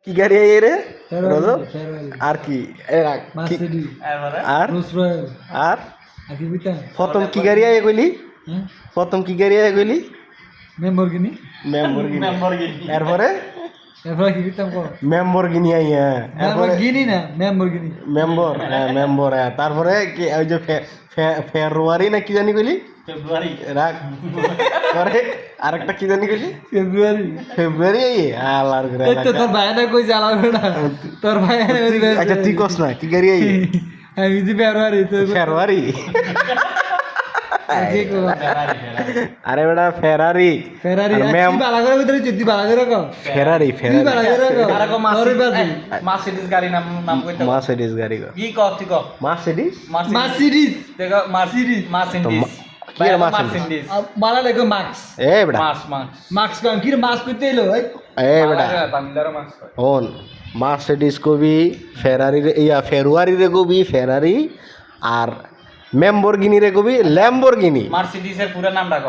কি গাড়ি আইয়ে রে রজব ফেরারি আর কি মার্সিডিজ আর রোলস রয়েল আর আর কি বুঝতা প্রথম কি গাড়ি আইয়ে কইলি হ্যাঁ প্রথম কি গাড়ি আইয়ে কইলি ল্যাম্বরগিনি এরপরে এরপর কি বুঝতাম কো মেম্বরগিনি আইয়া এরপরে ল্যাম্বরগিনি না ল্যাম্বরগিনি মেম্বর তারপরে কি ওই যে ফেব্রুয়ারি না কি জানি কইলি ফেব্রুয়ারি রাখ পরে আরেকটা কি জানি কইলি ফেব্রুয়ারি ফেব্রুয়ারি আইয়ে আল্লাহর ঘরে এই তো তোর ভাই না কই জ্বালাবে না তোর ভাই আচ্ছা তুই কস না কি গাড়ি আইয়ে আমি যে ফেব্রুয়ারি তো ফেব্রুয়ারি কি কো আরে বেটা ফেরারি ফেরারি আর তুই ম্যাম বালা করে ভিতরে তুই বালা করে কো ফেরারি তুই বালা করে কো আর কো তোর বাজি মার্সিডিজ গাড়ি নাম নাম কইতে মার্সিডিজ গাড়ি গো কি ক তুই ক মার্সিডিজ মার্সিডিজ দেখো মার্সিডিজ মার্সিডিজ কি আর মার্সিডিজ? বালা লাগো মার্কস এ বেটা মার্স মার্স মার্কস কাম কি মার্কস কইতে এলো এ বেটা তামিলদারও মার্স হন মার্সিডিজ কবি ফেরারি রে ইয়া ফেব্রুয়ারি রে কবি ফেরারি আর ল্যাম্বরগিনি রে কবি ল্যাম্বরগিনি মার্সিডিজের পুরো নামটা ক